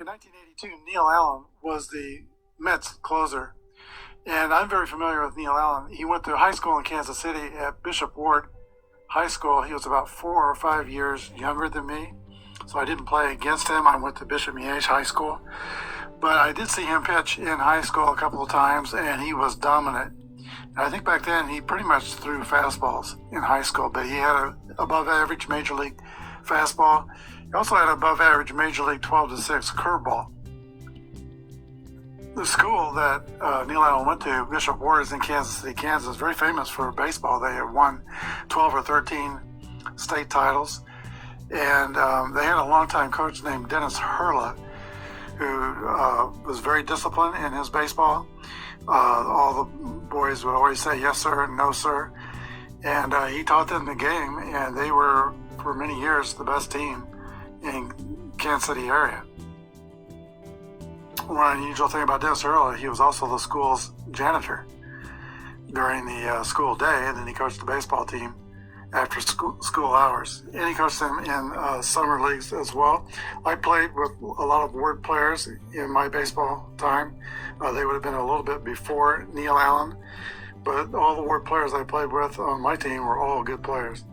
In 1982, Neil Allen was the Mets closer. And I'm very familiar with Neil Allen. He went to high school in Kansas City at Bishop Ward High School. He was about 4 or 5 years younger than me. So I didn't play against him. I went to Bishop Miege High School. But I did see him pitch in high school a couple of times, and he was dominant. And I think back then he pretty much threw fastballs in high school, but he had an above-average Major League fastball. He also had an above-average Major League 12-6 curveball. The school that Neil Allen went to, Bishop Ward, is in Kansas City, Kansas, very famous for baseball. They had won 12 or 13 state titles. And they had a longtime coach named Dennis Hurla, who was very disciplined in his baseball. All the boys would always say, yes, sir, no, sir. And he taught them the game, and they were, for many years, the best team in Kansas City area. One unusual thing about Dennis Hurla, he was also the school's janitor during the school day, and then he coached the baseball team after school hours. And he coached them in summer leagues as well. I played with a lot of Ward players in my baseball time. They would have been a little bit before Neil Allen, but all the Ward players I played with on my team were all good players.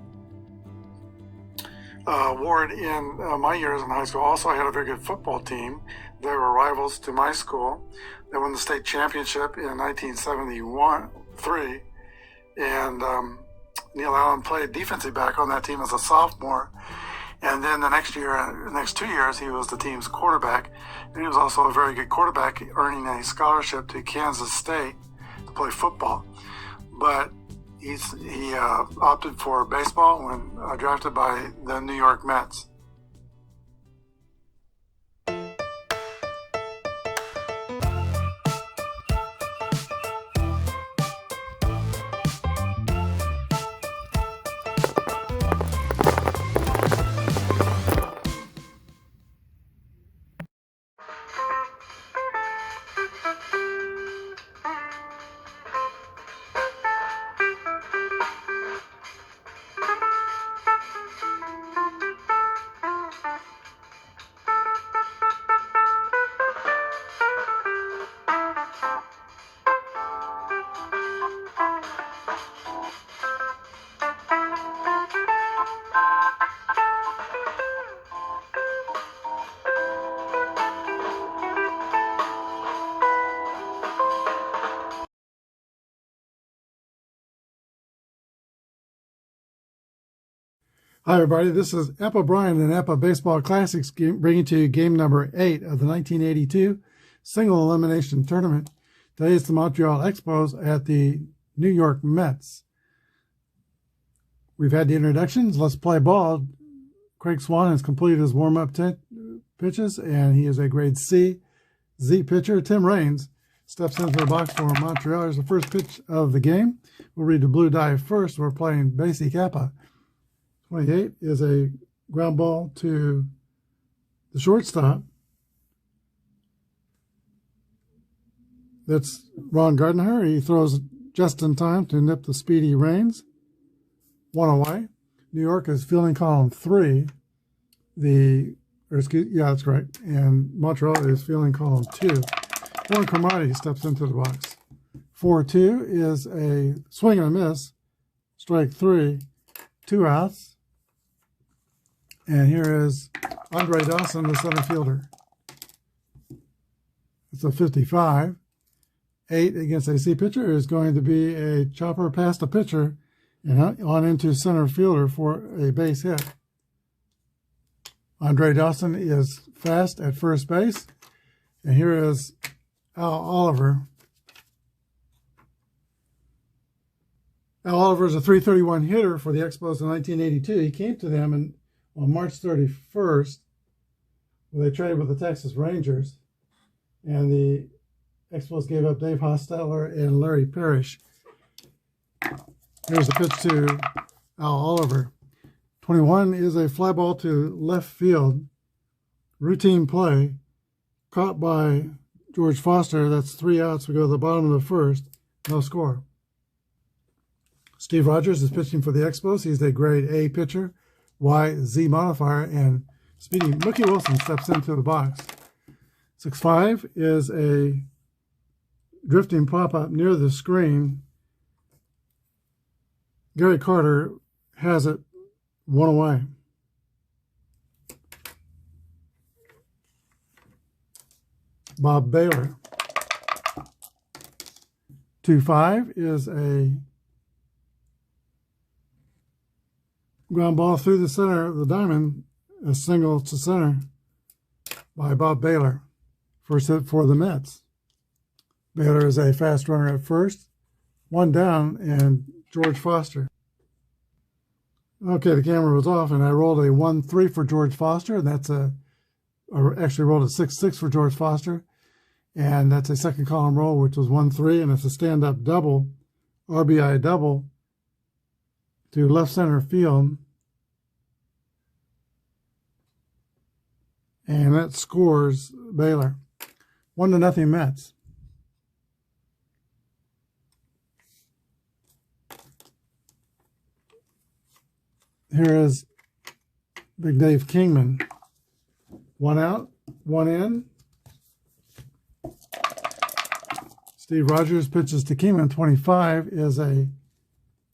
Ward, in my years in high school, also had a very good football team. They were rivals to my school. They won the state championship in 1973, and Neil Allen played defensive back on that team as a sophomore. And then the next 2 years, he was the team's quarterback. And he was also a very good quarterback, earning a scholarship to Kansas State to play football. But he opted for baseball when drafted by the New York Mets. Hi, everybody. This is Apba Brian and Apba Baseball Classics bringing to you game number 8 of the 1982 Single Elimination Tournament. Today is the Montreal Expos at the New York Mets. We've had the introductions. Let's play ball. Craig Swan has completed his warm-up pitches, and he is a grade C Z pitcher. Tim Raines steps into the box for Montreal. Here's the first pitch of the game. We'll read the blue die first. We're playing basic Apba. 28 is a ground ball to the shortstop. That's Ron Gardner. He throws just in time to nip the speedy Raines. 1 away. New York is fielding column 3. That's correct. And Montreal is fielding column 2. Warren Cromartie steps into the box. 4-2 is a swing and a miss. Strike 3. 2 outs. And here is Andre Dawson, the center fielder. It's a 55. 8 against a C pitcher is going to be a chopper past the pitcher and on into center fielder for a base hit. Andre Dawson is fast at first base. And here is Al Oliver. Al Oliver is a .331 hitter for the Expos in 1982. He came to them on March 31st, where they traded with the Texas Rangers, and the Expos gave up Dave Hostetler and Larry Parrish. Here's the pitch to Al Oliver. 21 is a fly ball to left field. Routine play. Caught by George Foster. That's 3 outs. We go to the bottom of the first. No score. Steve Rogers is pitching for the Expos. He's a grade A pitcher. YZ modifier, and speedy Mookie Wilson steps into the box. 6-5 is a drifting pop-up near the screen. Gary Carter has it 1 away. Bob Baylor. 2-5 is a ground ball through the center of the diamond, a single to center by Bob Baylor for the Mets. Baylor is a fast runner at first, 1 down, and George Foster. Okay, the camera was off, and I rolled a 1-3 for George Foster, and that's I actually rolled a 6-6 for George Foster, and that's a second column roll, which was 1-3, and it's a stand-up double, RBI double, to left center field, and that scores Baylor. 1-0 Mets. Here is Big Dave Kingman. 1 out, 1 in. Steve Rogers pitches to Kingman. 25 is a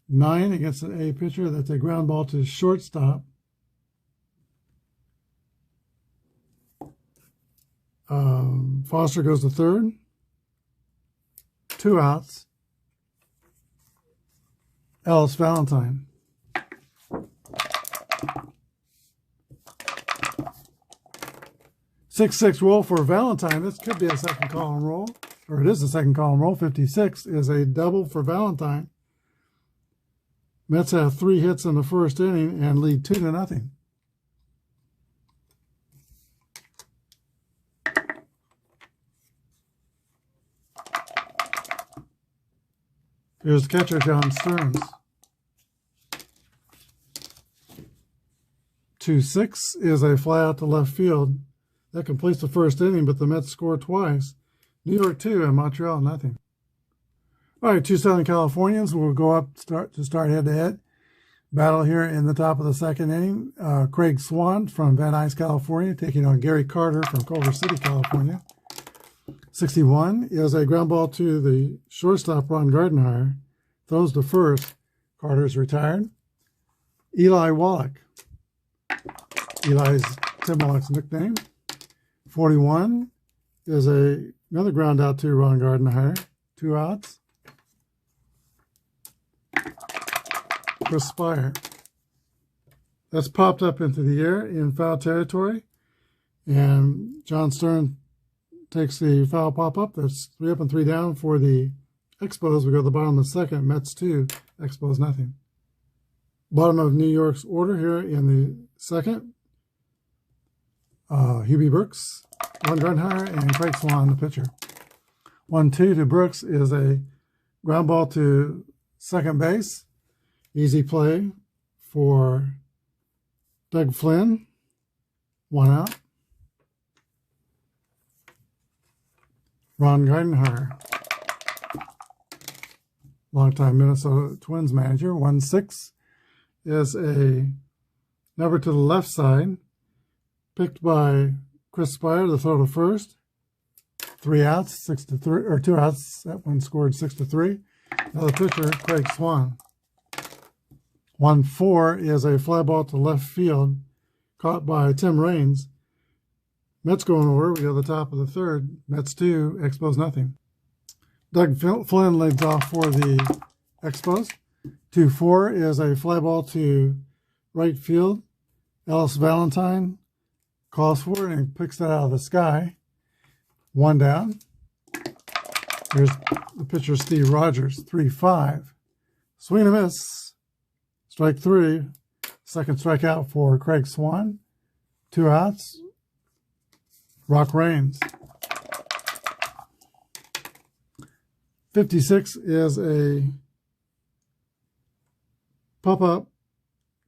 9 against an A pitcher. That's a ground ball to shortstop. Foster goes to third. 2 outs. Ellis Valentine. Six roll for Valentine. This could be a second column roll, or it is a second column roll. 56 is a double for Valentine. Mets have 3 hits in the first inning and lead 2-0. Here's catcher John Stearns. 2-6 is a fly out to left field. That completes the first inning, but the Mets score twice. New York 2 and Montreal 0. All right, 2 Southern Californians will go up to start head-to-head. Battle here in the top of the second inning. Craig Swan from Van Nuys, California, taking on Gary Carter from Culver City, California. 61 is a ground ball to the shortstop, Ron Gardenhire. Throws to first. Carter's retired. Eli Wallach. Eli's Tim Wallach's nickname. 41 is another ground out to Ron Gardenhire. 2 outs. Chris Spire. That's popped up into the air in foul territory. And John Stern takes the foul pop-up. There's 3 up and 3 down for the Expos. We go to the bottom of the second. Mets 2, Expos 0. Bottom of New York's order here in the second. Hubie Brooks, Ron Gardenhire, and Craig Swan, the pitcher. 1-2 to Brooks is a ground ball to second base. Easy play for Doug Flynn. 1 out. Ron Gardenhire, longtime Minnesota Twins manager. 1-6 is a number to the left side, picked by Chris Spire, the throw to first. 3 outs, 6-3, or 2 outs. That one scored 6-3. Another pitcher, Craig Swan. 1-4 is a fly ball to left field, caught by Tim Raines. Mets go in order. We go to the top of the third. Mets 2, Expos 0. Doug Flynn leads off for the Expos. 2-4 is a fly ball to right field. Ellis Valentine calls for it and picks that out of the sky. 1 down. Here's the pitcher, Steve Rogers. 3-5. Swing and a miss. Strike 3. Second strikeout for Craig Swan. 2 outs. Rock Raines. 56 is a pop-up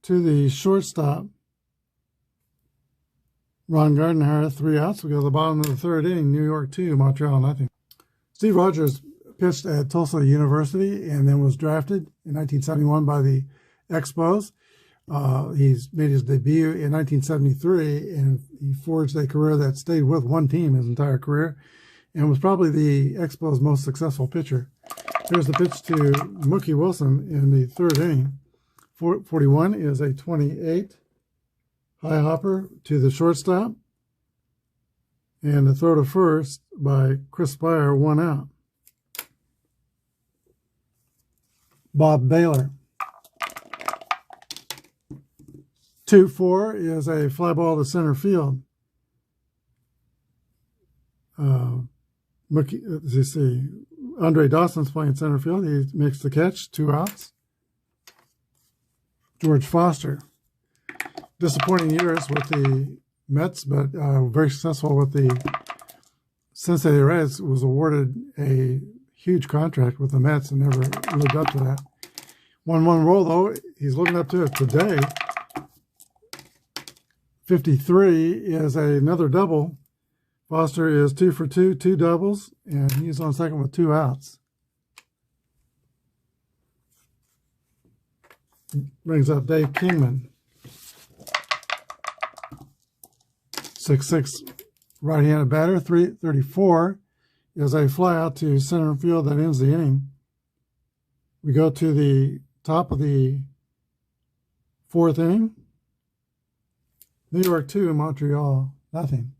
to the shortstop, Ron Gardenhire. 3 outs. We go to the bottom of the third inning. New York 2, Montreal 0. Steve Rogers pitched at Tulsa University and then was drafted in 1971 by the Expos. He's made his debut in 1973, and he forged a career that stayed with one team his entire career and was probably the Expos' most successful pitcher. Here's the pitch to Mookie Wilson in the third inning. 41 is a 28 high hopper to the shortstop, and the throw to first by Chris Spire, 1 out. Bob Baylor. 2-4 is a fly ball to center field. Let's see. Andre Dawson's playing center field. He makes the catch, 2 outs. George Foster. Disappointing years with the Mets, but very successful with the Cincinnati Reds. Was awarded a huge contract with the Mets and never lived up to that. 1-1 roll, though. He's looking up to it today. 53 is another double. Foster is 2 for 2, 2 doubles, and he's on second with 2 outs. Brings up Dave Kingman. 6'6" right-handed batter. 34 is a fly out to center field that ends the inning. We go to the top of the 4th inning. New York 2, Montreal nothing.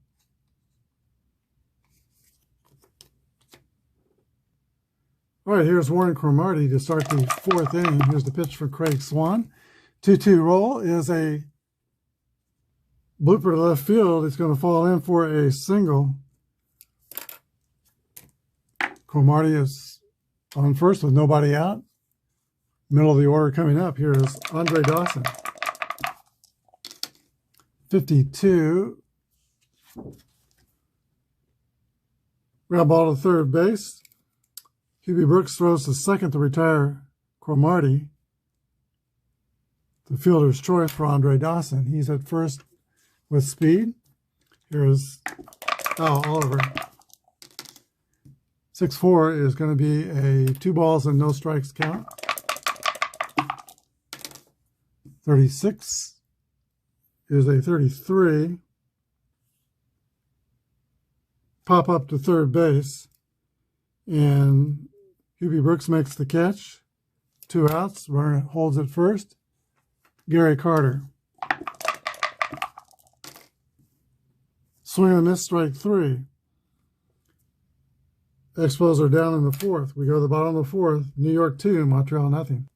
All right, here's Warren Cromartie to start the 4th inning. Here's the pitch for Craig Swan. 2-2 roll is a blooper to left field. It's going to fall in for a single. Cromartie is on first with nobody out. Middle of the order coming up. Here is Andre Dawson. 52. Ground ball to third base. Hubie Brooks throws to second to retire Cromartie. The fielder's choice for Andre Dawson. He's at first with speed. Here's Al Oliver. 6-4 is going to be a 2 balls and no strikes count. 36 is a 33. Pop up to third base. And Hubie Brooks makes the catch. 2 outs. Runner holds at first. Gary Carter. Swing and a miss, strike 3. Expos are down in the 4th. We go to the bottom of the 4th. New York 2, Montreal nothing.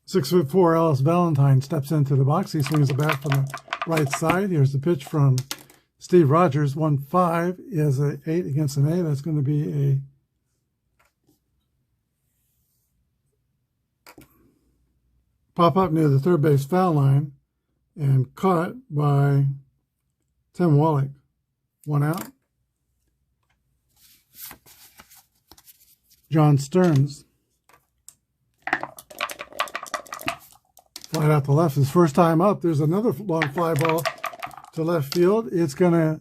6'4" Ellis Valentine steps into the box. He swings the bat from the right side. Here's the pitch from Steve Rogers. 1-5 is an 8 against an A. That's going to be a pop up near the third base foul line and caught by Tim Wallach. 1 out. John Stearns. Fly out to left. His first time up. There's another long fly ball to left field. It's going to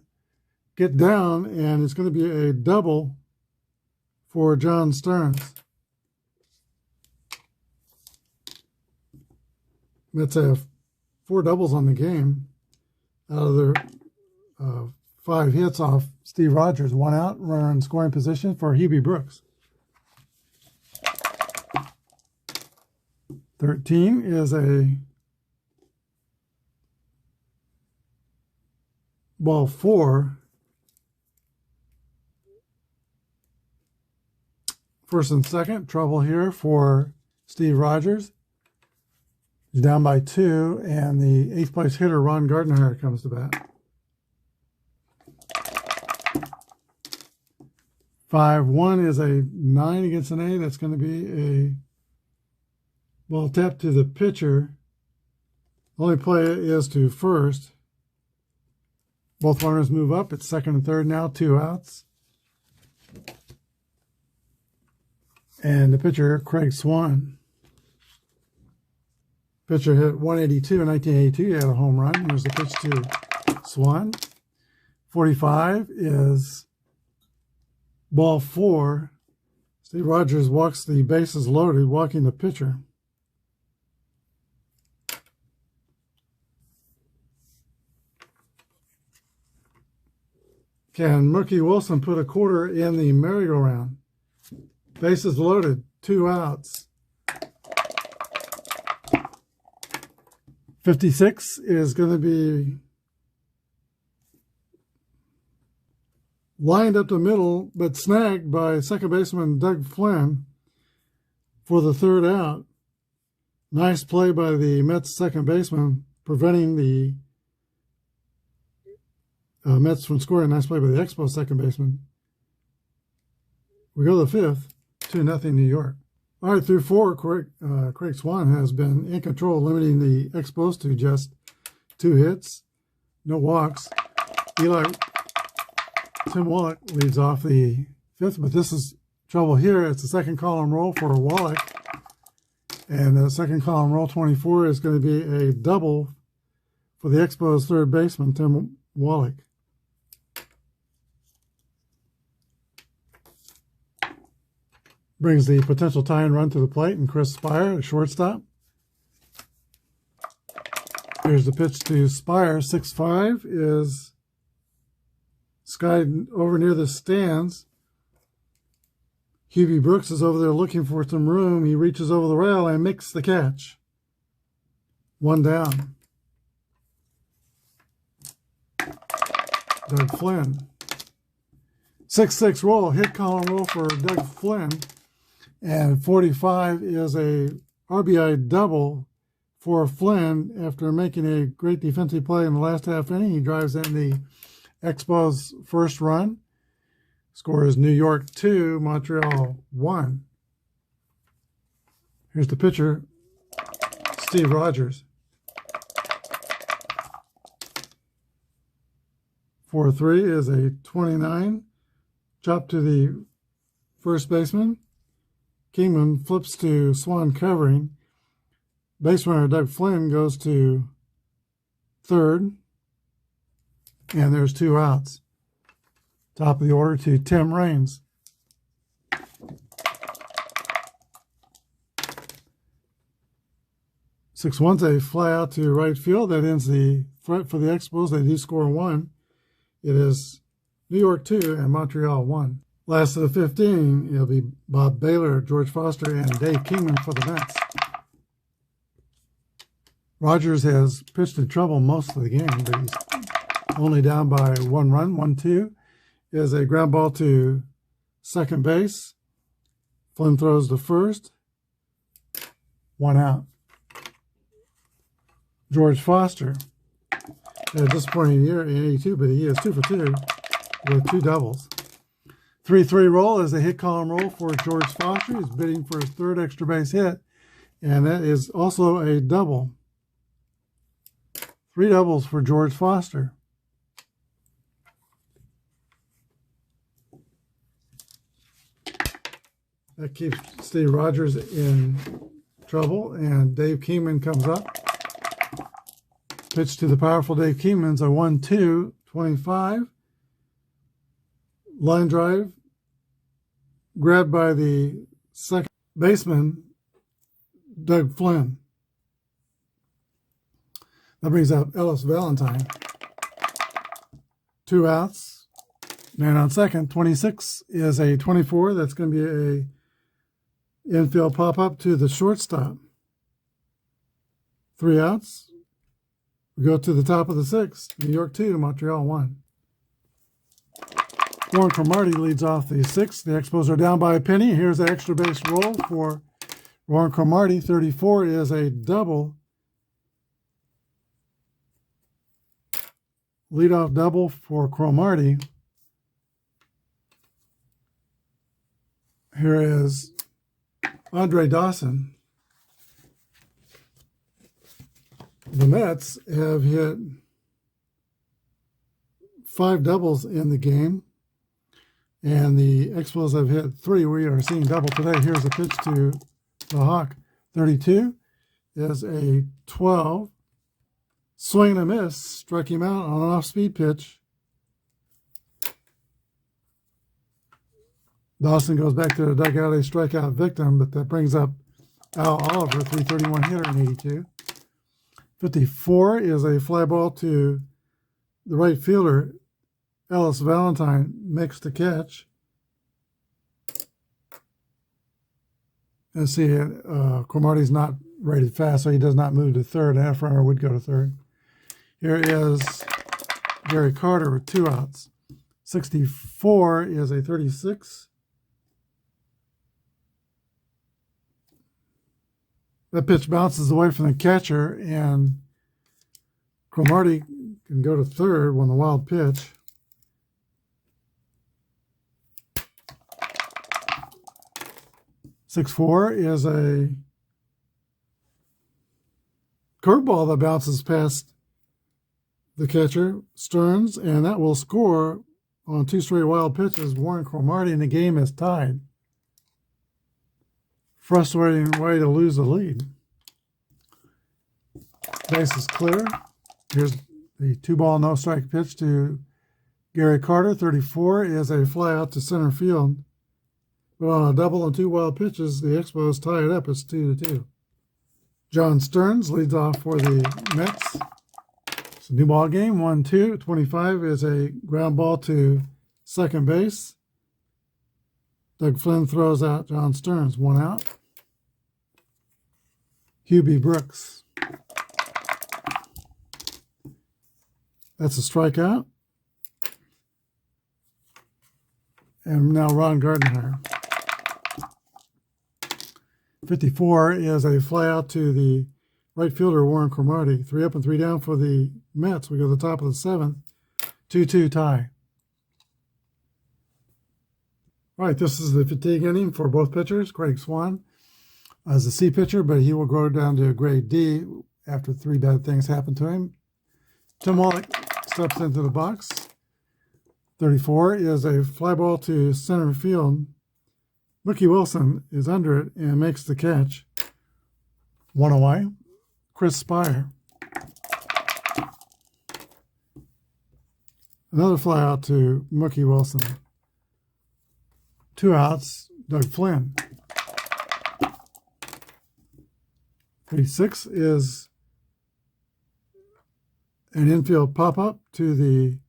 get down, and it's going to be a double for John Stearns. Mets have 4 doubles on the game out of their 5 hits off Steve Rogers. 1 out, runner in scoring position for Hubie Brooks. 13 is a ball 4. First and second, trouble here for Steve Rogers. He's down by 2, and the 8th place hitter, Ron Gardner, comes to bat. 5-1 is a 9 against an A. That's going to be a ball tap to the pitcher. Only play is to first. Both runners move up. It's second and third now, 2 outs. And the pitcher, Craig Swan. Pitcher hit 182 in 1982. He had a home run. Here's the pitch to Swan. 45 is ball 4. Steve Rogers walks the bases loaded, walking the pitcher. Can Mookie Wilson put a quarter in the merry-go-round? Bases loaded, 2 outs. 56 is going to be lined up the middle, but snagged by second baseman Doug Flynn for the 3rd out. Nice play by the Mets second baseman, preventing the Mets from scoring. Nice play by the Expos second baseman. We go to the 5th, 2-0 New York. All right, through 4, Craig Swan has been in control, limiting the Expos to just 2 hits, no walks. Tim Wallach leads off the 5th, but this is trouble here. It's a second column roll for Wallach. And the second column roll 24 is going to be a double for the Expos third baseman, Tim Wallach. Brings the potential tie-in run to the plate, and Chris Spire, the shortstop. Here's the pitch to Spire. 6-5 is skied over near the stands. Hubie Brooks is over there looking for some room. He reaches over the rail and makes the catch. 1 down. Doug Flynn. 6-6 roll, hit column roll for Doug Flynn. And 45 is a RBI double for Flynn after making a great defensive play in the last half inning. He drives in the Expos' first run. Score is New York 2, Montreal 1. Here's the pitcher, Steve Rogers. 4-3 is a 29. Chop to the first baseman. Kingman flips to Swan covering. Base runner Doug Flynn goes to third. And there's 2 outs. Top of the order to Tim Raines. 6-1's a fly out to right field. That ends the threat for the Expos. They do score 1. It is New York 2 and Montreal 1. Last of the 15, it'll be Bob Baylor, George Foster, and Dave Kingman for the Mets. Rogers has pitched in trouble most of the game, but he's only down by 1 run. 1-2 is a ground ball to second base. Flynn throws to first. 1 out. George Foster had a disappointing year in 82, but he is 2 for 2 with 2 doubles. 3-3 roll is a hit column roll for George Foster. He's bidding for his 3rd extra base hit, and that is also a double. 3 doubles for George Foster. That keeps Steve Rogers in trouble, and Dave Kingman comes up. Pitch to the powerful Dave Kingman's a 1-2, 25. Line drive, grabbed by the second baseman, Doug Flynn. That brings up Ellis Valentine. 2 outs. Man on second. 26 is a 24. That's going to be a infield pop-up to the shortstop. 3 outs. We go to the top of the 6th. New York 2, Montreal 1. Warren Cromartie leads off the 6th. The Expos are down by a penny. Here's the extra base roll for Warren Cromartie. 34 is a double. Leadoff double for Cromartie. Here is Andre Dawson. The Mets have hit 5 doubles in the game, and the Expos have hit 3. We are seeing double today. Here's a pitch to the Hawk. 32 is a 12. Swing and a miss. Struck him out on an off-speed pitch. Dawson goes back to the dugout, a strikeout victim, but that brings up Al Oliver, 331 hitter in 82. 54 is a fly ball to the right fielder, Ellis Valentine makes the catch. Let's see, Cromartie's not rated fast, so he does not move to third. An F runner would go to third. Here is Gary Carter with 2 outs. 64 is a 36. That pitch bounces away from the catcher, and Cromartie can go to third when the wild pitch. Six-four is a curveball that bounces past the catcher, Stearns, and that will score on 2 straight wild pitches. Warren Cromartie, and the game is tied. Frustrating way to lose the lead. Base is clear. Here's the 2-ball, no-strike pitch to Gary Carter. 34 is a fly out to center field. But on a double and 2 wild pitches, the Expos tie it up. It's 2-2. John Stearns leads off for the Mets. It's a new ball game, 1-2. 25 is a ground ball to second base. Doug Flynn throws out John Stearns, 1 out. Hubie Brooks. That's a strikeout. And now Ron Gardenhire. 54 is a fly out to the right fielder, Warren Cromartie. 3 up and 3 down for the Mets. We go to the top of the 7th. 2-2 tie. All right, this is the fatigue inning for both pitchers. Craig Swan as a C pitcher, but he will go down to a grade D after 3 bad things happen to him. Tim Wallach steps into the box. 34 is a fly ball to center field. Mookie Wilson is under it and makes the catch. 1 away. Chris Spire. Another fly out to Mookie Wilson. 2 outs. Doug Flynn. 36 is an infield pop-up to the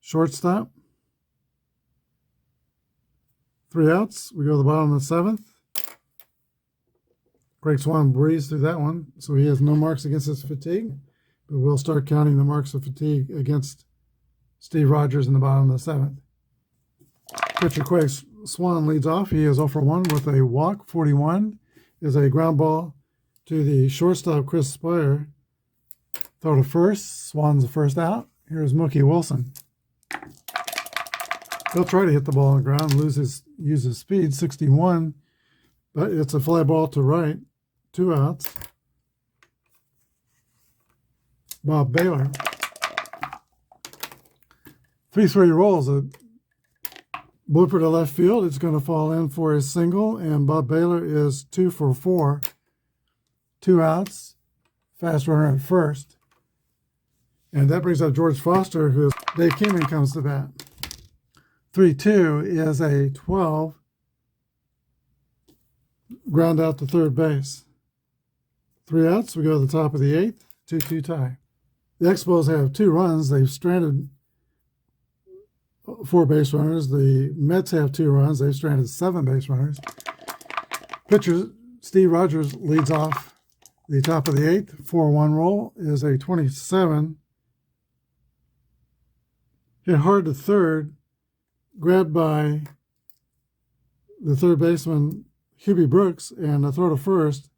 shortstop. 3 outs. We go to the bottom of the 7th. Craig Swan breezed through that one, so he has no marks against his fatigue. But we'll start counting the marks of fatigue against Steve Rogers in the bottom of the 7th. Pitcher Craig Swan leads off. He is 0 for 1 with a walk. 41 is a ground ball to the shortstop, Chris Spire. Throw to first. Swan's the first out. Here's Mookie Wilson. He'll try to hit the ball on the ground and use his speed. 61, but it's a fly ball to right. 2 outs. Bob Baylor. 3-3 rolls. A blooper to left field. It's going to fall in for a single, and Bob Baylor is 2 for 4. 2 outs. Fast runner at first. And that brings up George Foster, who is Dave Kingman comes to bat. 3-2 is a 12. Ground out to third base. 3 outs. We go to the top of the 8th. 2-2 tie. The Expos have 2 runs. They've stranded 4 base runners. The Mets have 2 runs. They've stranded 7 base runners. Pitcher Steve Rogers leads off the top of the 8th. 4-1 roll is a 27. Hit hard to third. Grabbed by the third baseman, Hubie Brooks, and a throw to first.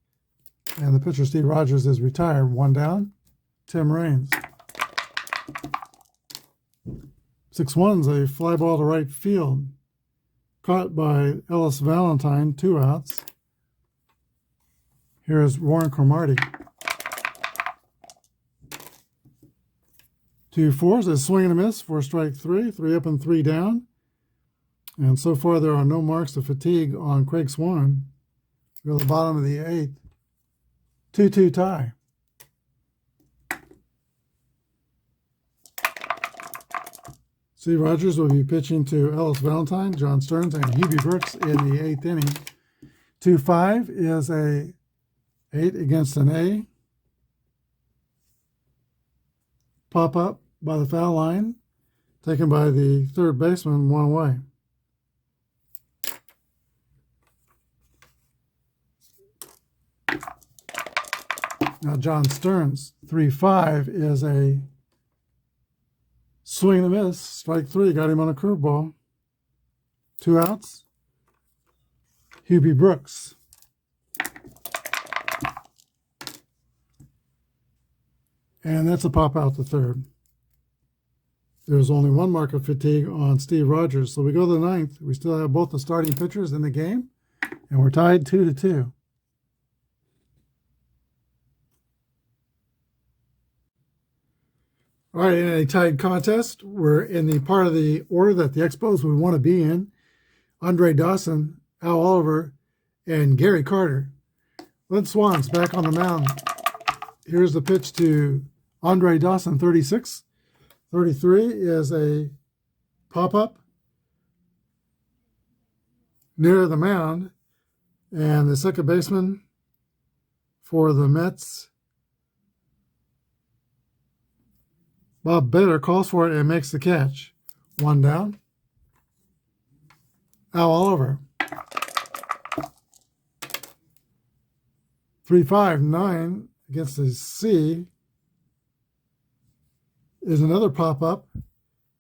And the pitcher, Steve Rogers, is retired. 1 down. Tim Raines. 6-1's a fly ball to right field. Caught by Ellis Valentine. 2 outs. Here is Warren Cromartie. 2-4's a swing and a miss for strike 3. 3 up and 3 down. And so far, there are no marks of fatigue on Craig Swan. We go to the bottom of the 8th. 2-2 tie. Steve Rogers will be pitching to Ellis Valentine, John Stearns, and Hubie Brooks in the 8th inning. 2-5 is a 8 against an A. Pop up by the foul line taken by the third baseman, one away. Now John Stearns, 3-5, is a swing and a miss. Strike three, got him on a curveball. 2 outs. Hubie Brooks. And that's a pop out to third. There's only one mark of fatigue on Steve Rogers. So we go to the ninth. We still have both the starting pitchers in the game, and we're tied 2-2. All right, in a tied contest, we're in the part of the order that the Expos would want to be in. Andre Dawson, Al Oliver, and Gary Carter. Lynn Swan's back on the mound. Here's the pitch to Andre Dawson, 36. 33 is a pop-up near the mound. And the second baseman for the Mets, Bob Baylor, calls for it and makes the catch. 1 down. Al Oliver. 3-5-9 against the C is another pop-up.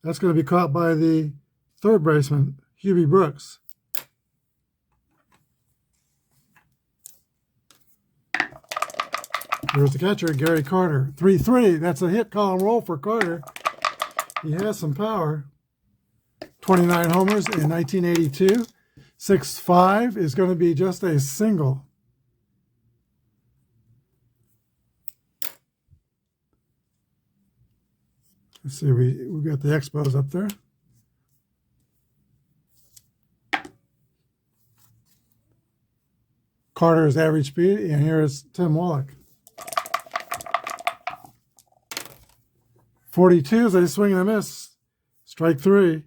That's going to be caught by the third baseman, Hubie Brooks. Here's the catcher, Gary Carter. 3-3. That's a hit column roll for Carter. He has some power. 29 homers in 1982. 6-5 is going to be just a single. Let's see, we got the Expos up there. Carter's average speed, and here is Tim Wallach. 42 is a swing and a miss. Strike three.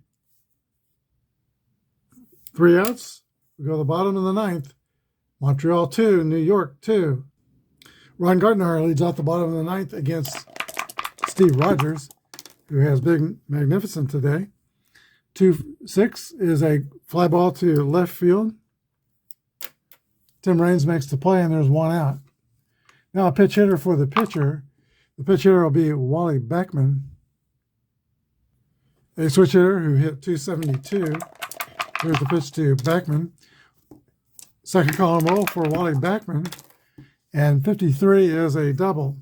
3 outs. We go to the bottom of the ninth. Montreal 2, New York 2. Ron Gardner leads off the bottom of the ninth against Steve Rogers, who has been magnificent today. 2-6 is a fly ball to left field. Tim Raines makes the play, and there's 1 out. Now a pitch hitter for the pitcher. The pitch hitter will be Wally Backman, a switch hitter who hit 272. Here's the pitch to Backman. Second column roll for Wally Backman, and 53 is a double.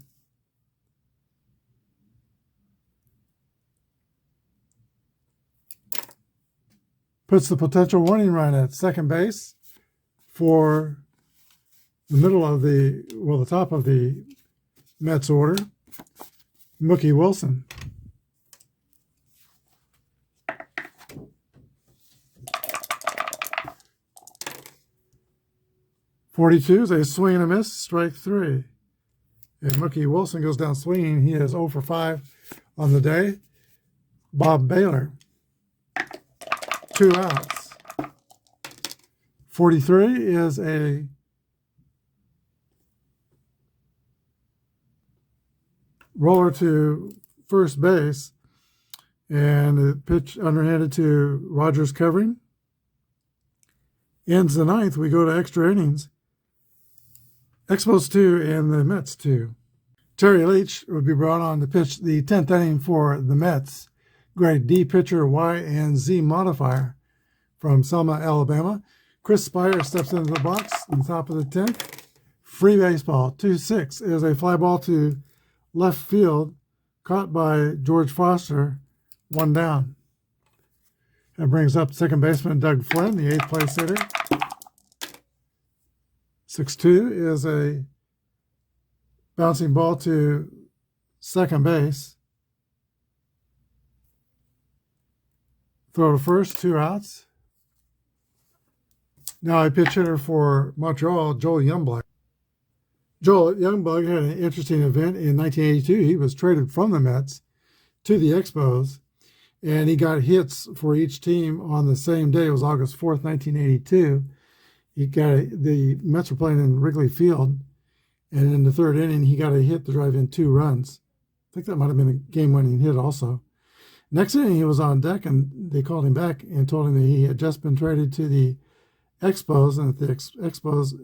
Puts the potential winning run at second base for the middle of the, well, the top of the Mets order, Mookie Wilson. .42 is a swing and a miss, strike three. And Mookie Wilson goes down swinging. He is 0 for 5 on the day. Bob Baylor, 2 outs. 43 is a roller to first base, and the pitch underhanded to Rogers covering. Ends the ninth. We go to extra innings. Expos 2 and the Mets 2. Terry Leach would be brought on to pitch the 10th inning for the Mets. Grade D pitcher, Y and Z modifier from Selma, Alabama. Chris Spire steps into the box on the top of the 10th. Free baseball. 2-6 is a fly ball to left field, caught by George Foster. 1 down. That brings up second baseman Doug Flynn, the 8th place hitter. 6-2 is a bouncing ball to second base. Throw to first, 2 outs. Now a pitch hitter for Montreal, Joel Youngblood. Joel Youngblood had an interesting event in 1982. He was traded from the Mets to the Expos, and he got hits for each team on the same day. It was August 4th, 1982. The Mets were playing in Wrigley Field, and in the third inning, he got a hit to drive in 2 runs. I think that might have been a game-winning hit also. Next inning, he was on deck, and they called him back and told him that he had just been traded to the Expos, and that the Expos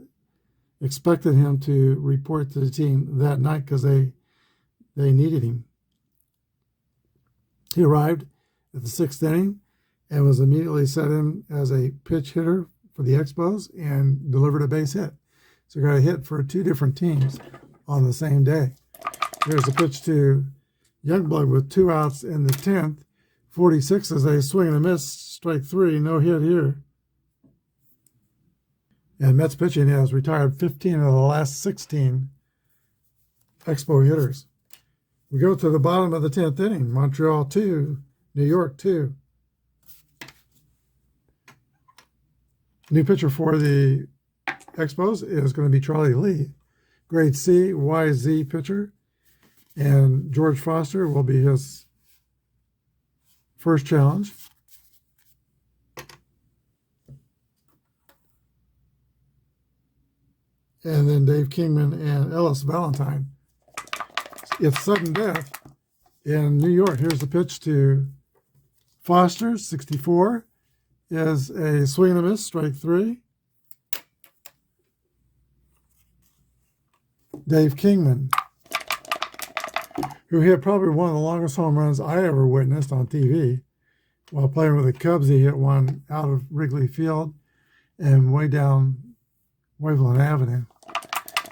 expected him to report to the team that night because they needed him. He arrived at the 6th inning and was immediately set in as a pitch hitter for the Expos and delivered a base hit. So he got a hit for 2 different teams on the same day. Here's a pitch to Youngblood with 2 outs in the 10th. 46 is a swing and a miss, strike 3, no hit here. And Mets pitching has retired 15 of the last 16 Expo hitters. We go to the bottom of the 10th inning. Montreal 2, New York 2. New pitcher for the Expos is going to be Charlie Lee, grade C, YZ pitcher. And George Foster will be his first challenge. And then Dave Kingman and Ellis Valentine. It's sudden death in New York. Here's the pitch to Foster, 64. Is a swing and a miss, strike 3. Dave Kingman, who hit probably one of the longest home runs I ever witnessed on TV. While playing with the Cubs, he hit one out of Wrigley Field and way down Waveland Avenue.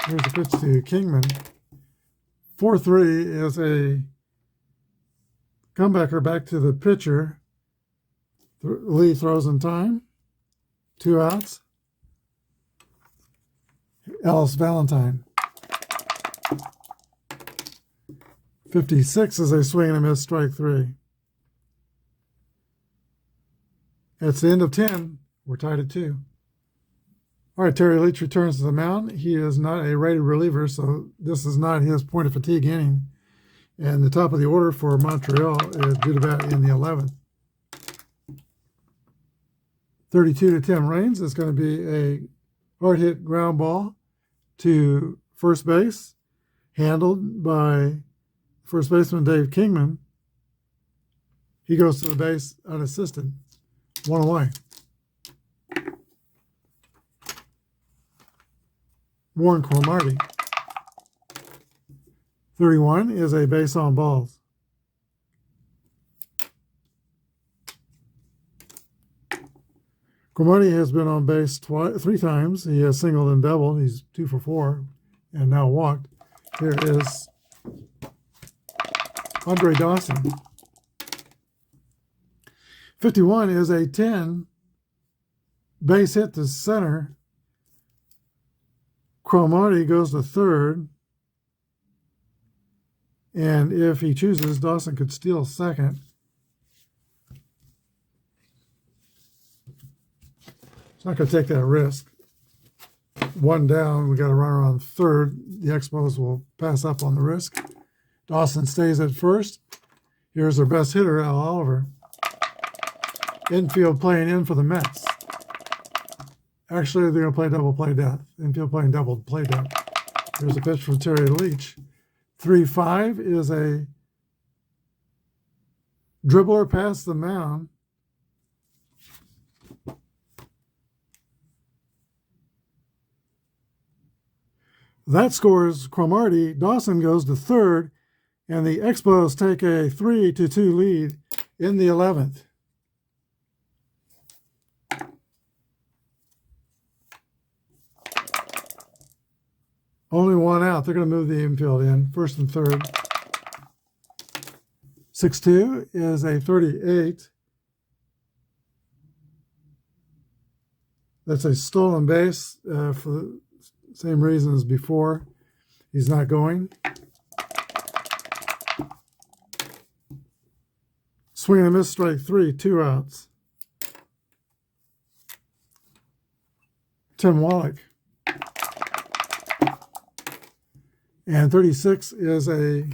Here's the pitch to Kingman. 4-3 is a comebacker back to the pitcher. Lee throws in time. 2 outs. Ellis Valentine. 56 is a swing and a miss, strike 3. It's the end of 10. We're tied at 2. All right, Terry Leach returns to the mound. He is not a rated reliever, so this is not his point of fatigue inning. And the top of the order for Montreal is due to bat in the 11th. 32 to Tim Raines is going to be a hard hit ground ball to first base, handled by first baseman Dave Kingman. He goes to the base unassisted. 1 away. Warren Cromartie. 31 is a base on balls. Cromartie has been on base 3 times. He has singled and doubled. He's 2 for 4 and now walked. Here is Andre Dawson. 51 is a 10 base hit to center. Cromartie goes to third. And if he chooses, Dawson could steal second. It's not going to take that risk. 1 down, we got a runner on third. The Expos will pass up on the risk. Dawson stays at first. Here's their best hitter, Al Oliver. Infield playing in for the Mets. Actually, they're going to play double play death. Infield playing double play death. Here's a pitch from Terry Leach. 3-5 is a dribbler past the mound. That scores Cromartie. Dawson goes to third, and the Expos take a 3-2 lead in the 11th. Only 1 out. They're going to move the infield in, first and third. 6-2 is a 38. That's a stolen base for the same reason as before. He's not going. Swing and a miss, strike 3, 2 outs. Tim Wallach. And 36 is a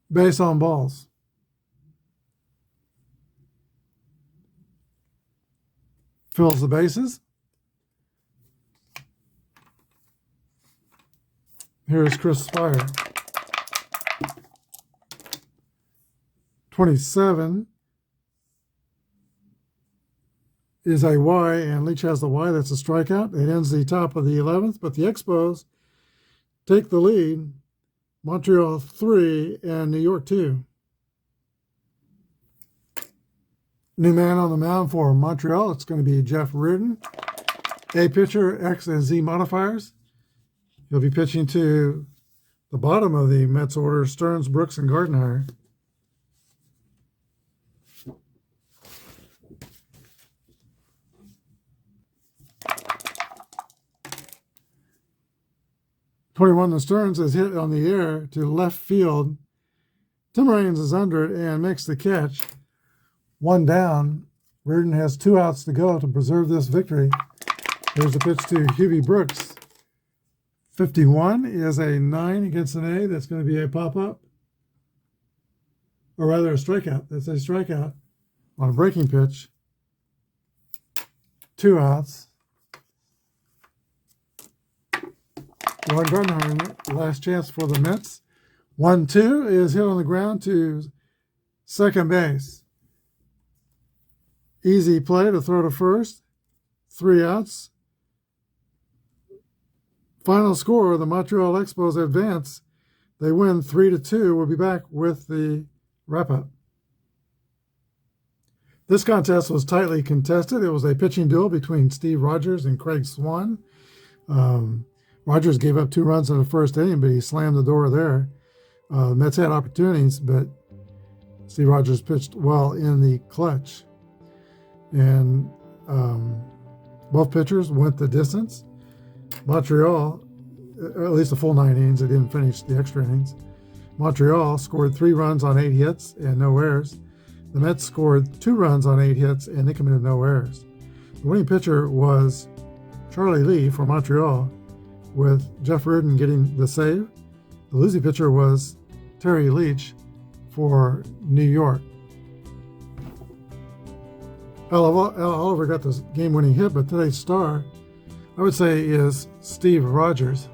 base on balls. Fills the bases. Here's Chris Spire. 27 is a Y, and Leach has the Y. That's a strikeout. It ends the top of the 11th, but the Expos take the lead. Montreal 3 and New York 2. New man on the mound for Montreal. It's going to be Jeff Reardon. A pitcher, X and Z modifiers. He'll be pitching to the bottom of the Mets order, Stearns, Brooks, and Gardenhire. .21, the Stearns is hit on the air to left field. Tim Raines is under it and makes the catch. One down. Reardon has 2 outs to go to preserve this victory. There's a pitch to Hubie Brooks. 51 is a 9 against an A. That's going to be a pop-up. Or rather a strikeout. That's a strikeout on a breaking pitch. 2 outs. Ron Gardner, last chance for the Mets. 1-2 is hit on the ground to second base. Easy play to throw to first. 3 outs. Final score, the Montreal Expos advance. They win 3-2. We'll be back with the wrap-up. This contest was tightly contested. It was a pitching duel between Steve Rogers and Craig Swan. Rogers gave up 2 runs in the first inning, but he slammed the door there. The Mets had opportunities, but Steve Rogers pitched well in the clutch. And both pitchers went the distance. Montreal, at least a full 9 innings, they didn't finish the extra innings. Montreal scored 3 runs on 8 hits and no errors. The Mets scored 2 runs on 8 hits and they committed no errors. The winning pitcher was Charlie Lee for Montreal, with Jeff Reardon getting the save. The losing pitcher was Terry Leach for New York. Al Oliver got the game-winning hit, but today's star, I would say, is Steve Rogers.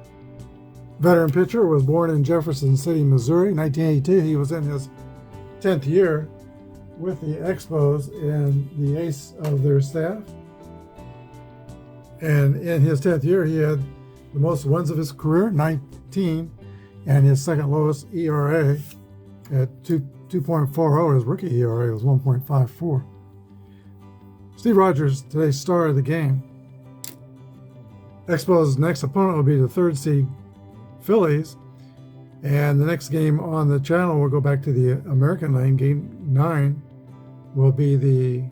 Veteran pitcher, was born in Jefferson City, Missouri, 1982. He was in his 10th year with the Expos and the ace of their staff. And in his 10th year, he had the most wins of his career, 19, and his second lowest ERA at 2.40. His rookie ERA was 1.54. Steve Rogers, today's star of the game. Expos' next opponent will be the 3rd seed Phillies, and the next game on the channel will go back to the American League. Game 9 will be the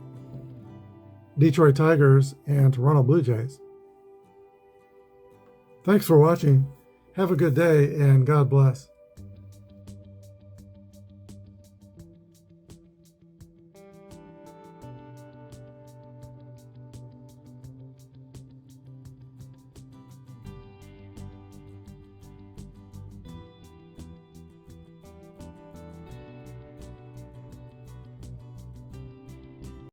Detroit Tigers and Toronto Blue Jays. Thanks for watching. Have a good day, and God bless.